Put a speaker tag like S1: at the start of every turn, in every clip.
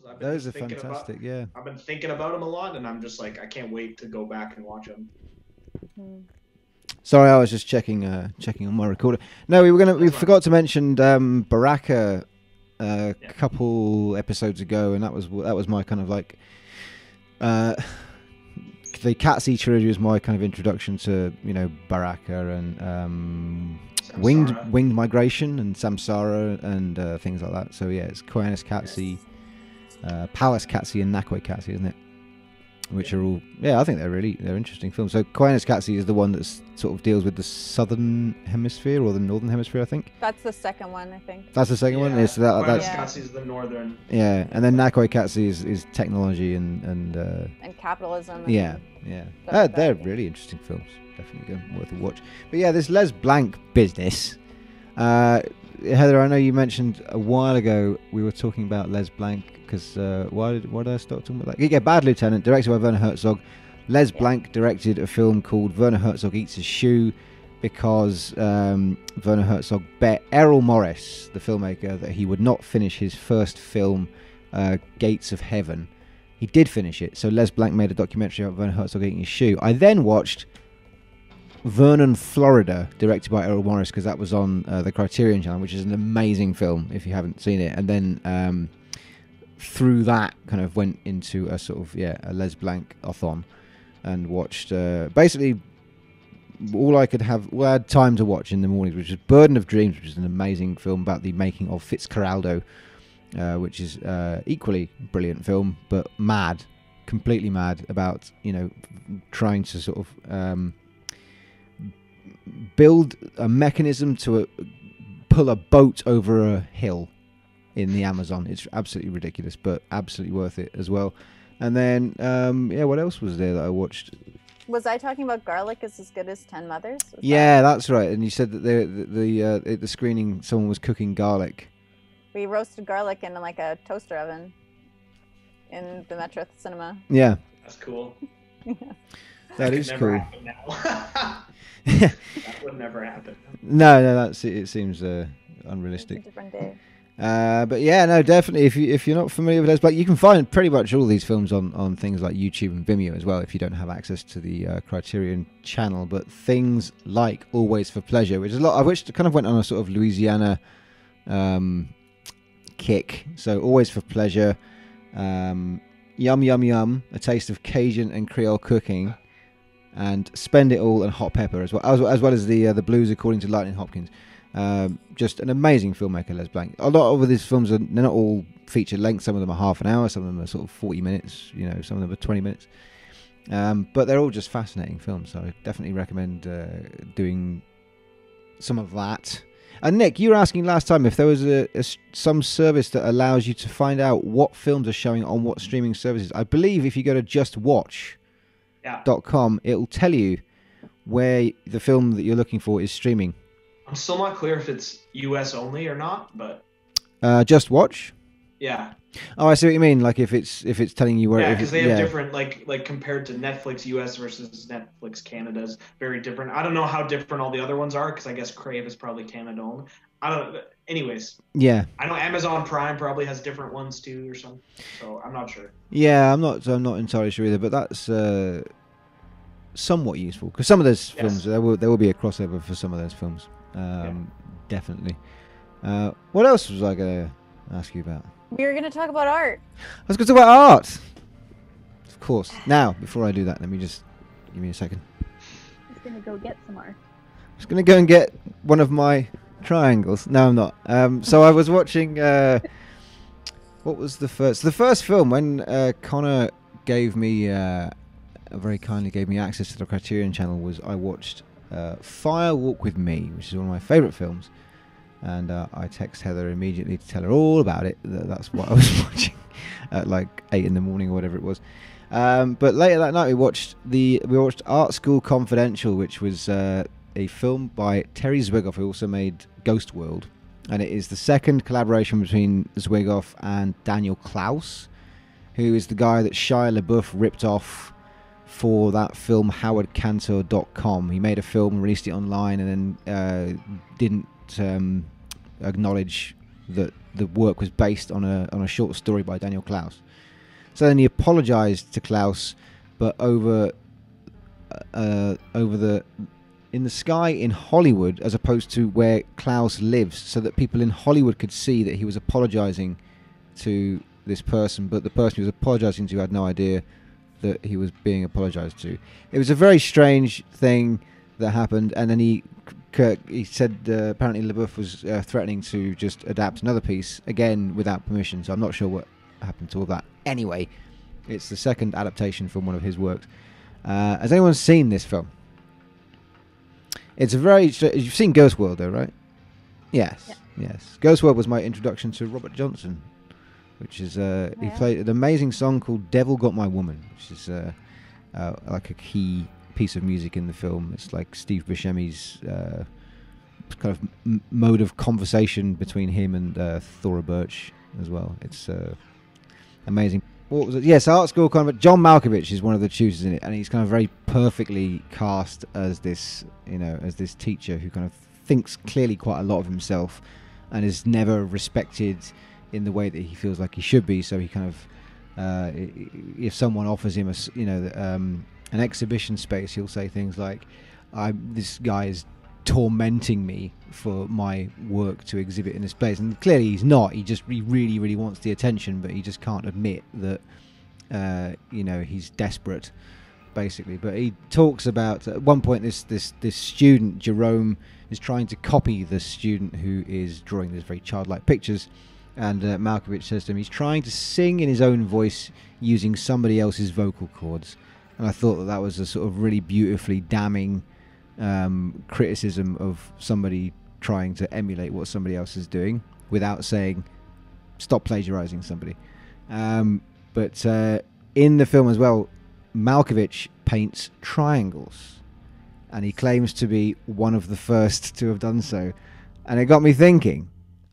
S1: I've been
S2: Those
S1: just
S2: are
S1: thinking about.
S2: fantastic. Yeah.
S1: I've been thinking about them a lot, and I'm just like, I can't wait to go back and watch them.
S2: Sorry, I was just checking on my recorder. No, we
S1: That's fine.
S2: forgot to mention Baraka a
S1: Yeah.
S2: couple episodes ago, and that was my kind of like the Catsy trilogy was my kind of introduction to Baraka and
S1: Samsara.
S2: winged migration and Samsara and things like that. So yeah, it's Koyanis Catsy, Palace Catsy, and Nakwe Catsy, isn't it? Which are all, I think they're interesting films. So Koyanis Catsy is the one that sort of deals with the southern hemisphere or the northern hemisphere, I think.
S3: That's the second one, I think.
S2: That's the second one. Is
S1: Koyanis Catsy is the northern.
S2: Yeah, and then Nakwe Catsy is technology and
S3: capitalism.
S2: Yeah. They're really interesting films. Definitely worth a watch. But yeah, this Les Blanc business. Heather, I know you mentioned a while ago we were talking about Les Blanc because why did I start talking about that? Yeah, Bad Lieutenant, directed by Werner Herzog. Les Blanc directed a film called Werner Herzog Eats His Shoe because Werner Herzog bet Errol Morris, the filmmaker, that he would not finish his first film, Gates of Heaven. He did finish it, so Les Blanc made a documentary about Werner Herzog eating his shoe. I then watched Vernon, Florida, directed by Errol Morris, because that was on the Criterion Channel, which is an amazing film if you haven't seen it. And then through that, kind of went into a sort of a Les Blanc-a-thon and watched basically all I had time to watch in the mornings, which was Burden of Dreams, which is an amazing film about the making of Fitzcarraldo, which is equally brilliant film, but completely mad about trying to sort of build a mechanism to pull a boat over a hill in the Amazon. It's absolutely ridiculous, but absolutely worth it as well. And then what else was there that I watched?
S3: Was I talking about Garlic is as good as 10 Mothers?
S2: That's right. And you said that at the screening someone was cooking garlic.
S3: We roasted garlic in like a toaster oven in the Metro Cinema.
S2: Yeah.
S1: That's cool.
S2: That is cool.
S1: That would never happen.
S2: No, that's it. It seems unrealistic.
S3: It's a different day.
S2: But yeah, no, definitely. If you're not familiar with Les Blanc, you can find pretty much all these films on things like YouTube and Vimeo as well. If you don't have access to the Criterion Channel, but things like Always for Pleasure, which is a lot. I wish it kind of went on a sort of Louisiana kick. So Always for Pleasure, Yum Yum Yum, A Taste of Cajun and Creole Cooking, and Spend It All and Hot Pepper as well as the Blues According to Lightning Hopkins. Just an amazing filmmaker, Les Blanc. A lot of these films they're not all feature length. Some of them are half an hour, some of them are sort of 40 minutes. Some of them are 20 minutes. But they're all just fascinating films. So I definitely recommend doing some of that. And Nick, you were asking last time if there was some service that allows you to find out what films are showing on what streaming services. I believe if you go to justwatch.com, it'll tell you where the film that you're looking for is streaming.
S1: I'm still not clear if it's US only or not, but
S2: Just Watch.
S1: Yeah.
S2: Oh, I see what you mean. Like if it's telling you where.
S1: Yeah, because they have different like compared to Netflix US versus Netflix Canada's very different. I don't know how different all the other ones are because I guess Crave is probably Canada only. I don't. Anyways.
S2: Yeah.
S1: I know Amazon Prime probably has different ones too or something. So I'm not sure.
S2: Yeah, I'm not entirely sure either, but that's somewhat useful because some of those films there will be a crossover for some of those films. Definitely. What else was I going to ask you about?
S3: We were going to talk about art.
S2: I was going to talk about art. Of course. Now, before I do that, let me just give me a second.
S4: He's going to go get some art.
S2: I'm just going to go and get one of my triangles. No, I'm not. So I was watching. What was the first? The first film when Connor gave me very kindly gave me access to the Criterion Channel was I watched Fire Walk with Me, which is one of my favourite films. And I text Heather immediately to tell her all about it. That's what I was watching at like 8 in the morning or whatever it was. But later that night we watched Art School Confidential, which was a film by Terry Zwigoff, who also made Ghost World. And it is the second collaboration between Zwigoff and Daniel Klaus, who is the guy that Shia LaBeouf ripped off for that film HowardCantor.com. He made a film, released it online, and then didn't acknowledge that the work was based on a short story by Daniel Klaus. So then he apologized to Klaus, but over in the sky in Hollywood, as opposed to where Klaus lives, so that people in Hollywood could see that he was apologizing to this person, but the person he was apologizing to had no idea that he was being apologized to. It was a very strange thing that happened, and then he said apparently LaBeouf was threatening to just adapt another piece, again without permission, so I'm not sure what happened to all that. Anyway, it's the second adaptation from one of his works. Has anyone seen this film? It's a very... You've seen Ghost World, though, right? Yes. Yeah. Yes. Ghost World was my introduction to Robert Johnson, which is... He played an amazing song called Devil Got My Woman, which is like a key piece of music in the film. It's like Steve Buscemi's kind of mode of conversation between him and Thora Birch as well. It's amazing. What was it? Yes, art school kind of. John Malkovich is one of the tutors in it, and he's kind of very perfectly cast as this, as this teacher who kind of thinks clearly quite a lot of himself, and is never respected in the way that he feels like he should be. So he kind of, if someone offers him an exhibition space, he'll say things like, "This guy is tormenting me for my work to exhibit in this place," and clearly he's not. He really, really wants the attention, but he just can't admit that he's desperate, basically. But he talks about, at one point, this student Jerome is trying to copy the student who is drawing these very childlike pictures, and Malkovich says to him he's trying to sing in his own voice using somebody else's vocal cords. And I thought that was a sort of really beautifully damning criticism of somebody trying to emulate what somebody else is doing without saying stop plagiarizing somebody. But in the film as well, Malkovich paints triangles, and he claims to be one of the first to have done so. And it got me thinking,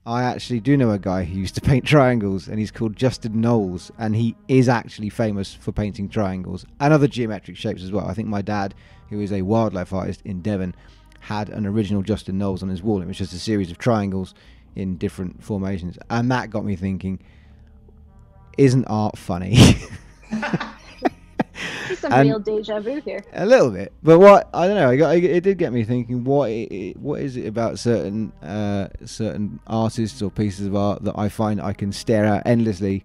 S2: I actually do know a guy who used to paint triangles, and he's called Justin Knowles, and he is actually famous for painting triangles and other geometric shapes as well. I think my dad, who is a wildlife artist in Devon, had an original Justin Knowles on his wall. It was just a series of triangles in different formations, and that got me thinking, isn't art funny?
S4: Some real deja vu here.
S2: A little bit, but I don't know. It did get me thinking. What is it about certain artists or pieces of art that I find I can stare at endlessly,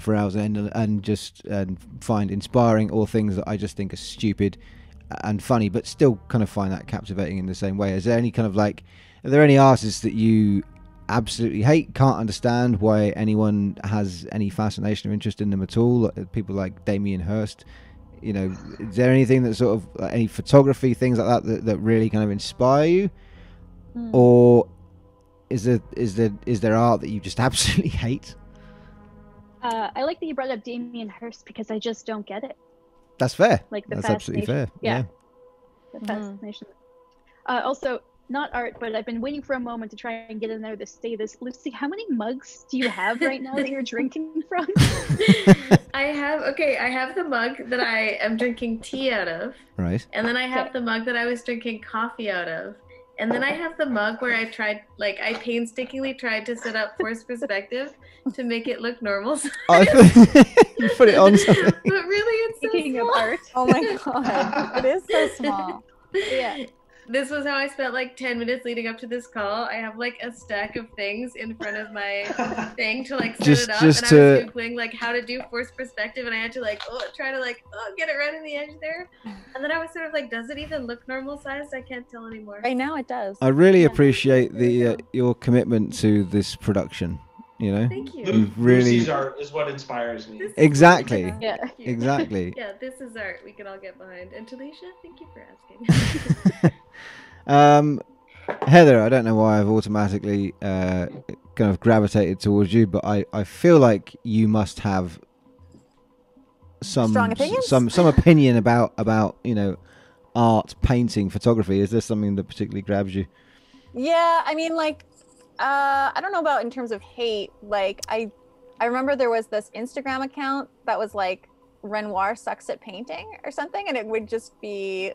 S2: for hours and find inspiring, or things that I just think are stupid and funny, but still kind of find that captivating in the same way? Is there any kind of are there any artists that you absolutely hate, can't understand why anyone has any fascination or interest in them at all? People like Damien Hirst, is there anything that sort of any photography, things like that really kind of inspire you? Or is there art that you just absolutely hate?
S4: I like that you brought up Damien Hirst, because I just don't get it.
S2: That's fair.
S4: That's
S2: absolutely fair. Yeah.
S4: The fascination. Also, not art, but I've been waiting for a moment to try and get in there to say this. Lucy, how many mugs do you have right now that you're drinking from?
S5: I have the mug that I am drinking tea out of.
S2: Right.
S5: And then I have the mug that I was drinking coffee out of. And then I have the mug where I painstakingly tried to set up forced perspective to make it look normal size.
S2: You put it on something.
S5: But really, it's
S3: Speaking
S5: so small.
S3: of art. Oh my god. It is so small.
S5: Yeah. This was how I spent 10 minutes leading up to this call. I have a stack of things in front of my thing to set it up, and I was Googling how to do forced perspective, and I had to try to get it right in the edge there. And then I was sort of does it even look normal sized? I can't tell anymore.
S3: Right now it does.
S2: I really appreciate your commitment to this production.
S5: Thank you.
S2: Really,
S1: Lucy's art is what inspires me.
S2: Exactly.
S3: Yeah.
S2: Exactly.
S5: Yeah, this is art we can all get behind. And Talisha, thank you for asking.
S2: Heather, I don't know why I've automatically kind of gravitated towards you, but I feel like you must have some
S3: Strong opinions?
S2: some opinion about art, painting, photography. Is there something that particularly grabs you?
S3: Yeah, I mean, I don't know about in terms of hate. I remember there was this Instagram account that was Renoir sucks at painting or something, and it would just be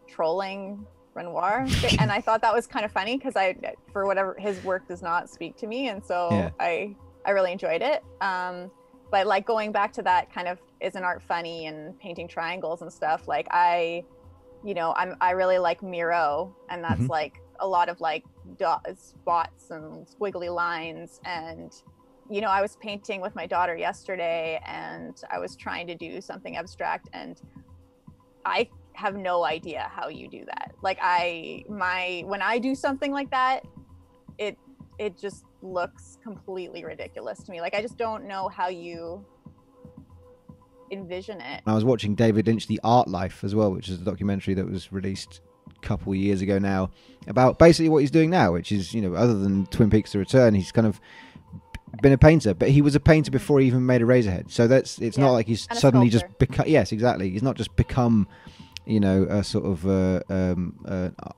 S3: trolling Renoir, and I thought that was kind of funny because for whatever, his work does not speak to me, and so
S2: Yeah.
S3: I really enjoyed it. But like going back to that kind of, isn't art funny, and painting triangles and stuff, like I really like Miro, and that's like a lot of like spots and squiggly lines. And I was painting with my daughter yesterday, and I was trying to do something abstract, and I have no idea how you do that. Like when I do something like that, it just looks completely ridiculous to me. Like I just don't know how you envision it.
S2: I was watching David Lynch, The Art Life as well, which is a documentary that was released a couple of years ago now, about basically what he's doing now, which is, other than Twin Peaks: The Return, he's kind of been a painter, but he was a painter before he even made Eraserhead. So it's not like he's suddenly just become. Yes, exactly. He's not just become, a sort of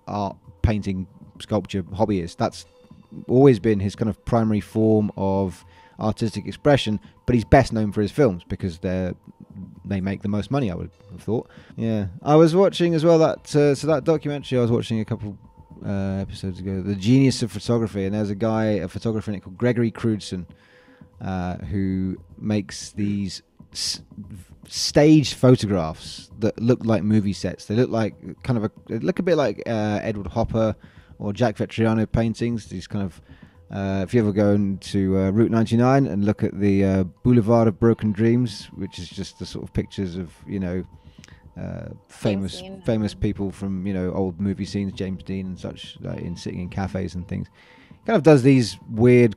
S2: art painting sculpture hobbyist. That's always been his kind of primary form of artistic expression, but he's best known for his films because they make the most money, I would have thought. Yeah, I was watching as well that documentary I was watching a couple episodes ago, The Genius of Photography, and there's a photographer in it called Gregory Crewdson, who makes these staged photographs that look like movie sets. They look like they look a bit like Edward Hopper or Jack Vetriano paintings. These kind of if you ever go into Route 99 and look at the Boulevard of Broken Dreams, which is just the sort of pictures of famous people from old movie scenes, James Dean and such, sitting in cafes and things. Kind of does these weird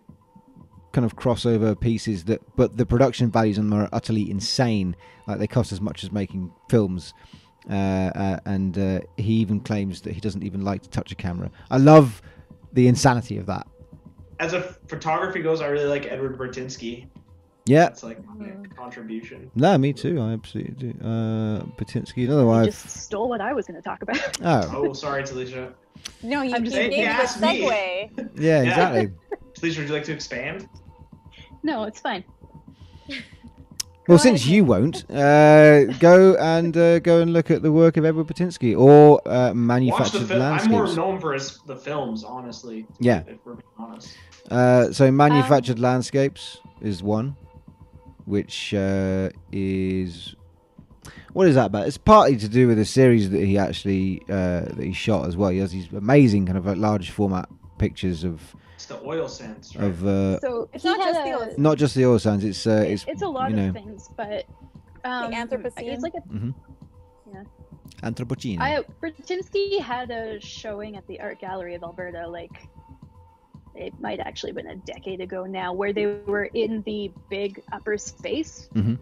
S2: kind of crossover pieces but the production values on them are utterly insane. Like they cost as much as making films. And he even claims that he doesn't even like to touch a camera. I love the insanity of that.
S1: As a photography goes, I really like Edward Bertinsky.
S2: Yeah,
S1: that's like my contribution.
S2: No, me too. I absolutely do. Bertinsky, another one.
S4: You just stole what I was going to talk about.
S1: Oh, sorry, Talisha.
S3: No, you gave me the segue.
S2: Yeah, exactly.
S1: Talisha, would you like to expand?
S4: No, it's fine.
S2: Well, since you won't, go and look at the work of Edward Bertinsky or Manufactured Landscapes.
S1: I'm more known for the films, honestly.
S2: Yeah.
S1: If we're being honest.
S2: So Manufactured Landscapes is one, which is... What is that about? It's partly to do with a series that he actually that he shot as well. He has these amazing kind of large format pictures of...
S1: It's the oil sands, right?
S4: So
S3: it's not just the oil sands.
S2: Not just the oil sands.
S4: It's a lot of things, but
S3: the Anthropocene.
S4: It's like
S2: yeah. Anthropocene.
S4: Bertinsky had a showing at the Art Gallery of Alberta, like it might actually have been a decade ago now, where they were in the big upper space, and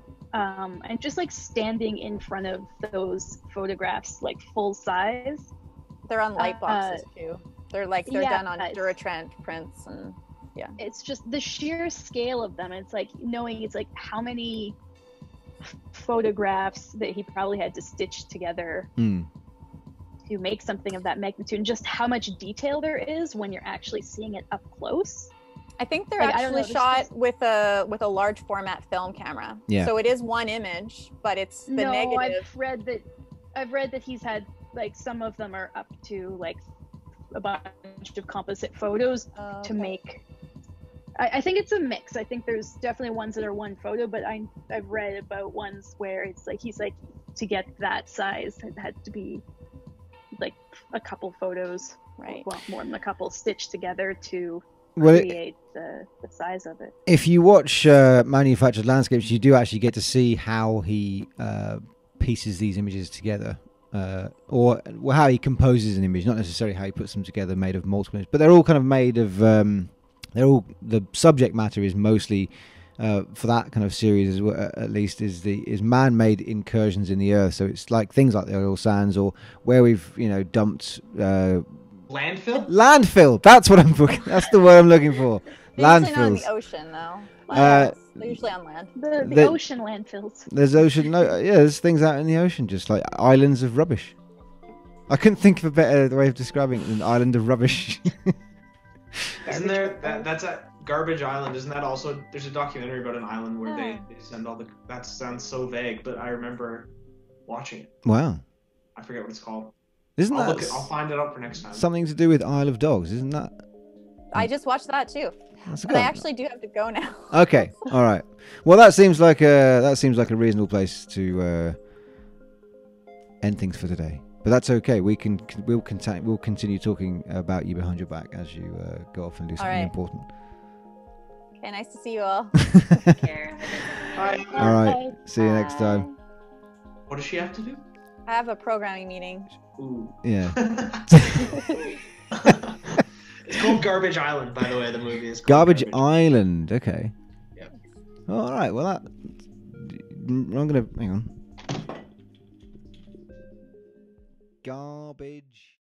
S4: just like standing in front of those photographs, like full size.
S3: They're on light boxes too. They're done on Duratrend prints, and yeah.
S4: It's just the sheer scale of them. It's like knowing it's like how many photographs that he probably had to stitch together to make something of that magnitude, and just how much detail there is when you're actually seeing it up close.
S3: I think they're actually shot with a large format film camera.
S2: Yeah.
S3: So it is one image, but it's the negative.
S4: I've read that he's had like some of them are up to like a bunch of composite photos to make. I think it's a mix. I think there's definitely ones that are one photo, but I've read about ones where it's like he's like, to get that size it had to be like a couple photos, right? Well, more than a couple stitched together to create the size of it.
S2: If you watch Manufactured Landscapes, you do actually get to see how he pieces these images together. Or how he composes an image, not necessarily how he puts them together, made of multiple images, but they're all kind of made of. The subject matter is mostly for that kind of series, at least, is man-made incursions in the earth. So it's like things like the oil sands, or where we've dumped. Landfill. That's what I'm looking. That's the word I'm looking for. Landfills.
S3: Usually not in the ocean, though. They're usually on land.
S4: The ocean landfills.
S2: There's ocean. There's things out in the ocean, just like islands of rubbish. I couldn't think of a better way of describing it than island of rubbish.
S1: Isn't there that's at Garbage Island? Isn't that also? There's a documentary about an island where they send all the. That sounds so vague, but I remember watching it.
S2: Wow.
S1: I forget what it's called.
S2: Isn't
S1: I'll
S2: that
S1: I'll find it up for next time.
S2: something to do with Isle of Dogs? Isn't that?
S3: I just watched that too.
S2: That's
S3: But I actually do have to go now.
S2: Okay, all right. Well, that seems like a reasonable place to end things for today. But that's okay. We'll continue talking about you behind your back as you go off and do something important.
S3: Okay, nice to see you all.
S5: Take care.
S1: Bye.
S2: All right. See you next time.
S1: What does she have to do?
S3: I have a programming meeting.
S1: Ooh.
S2: Yeah.
S1: It's called Garbage Island, by the way. The movie is called
S2: Garbage Island. Okay.
S1: Yep.
S2: All right. Well, I'm gonna hang on. Garbage.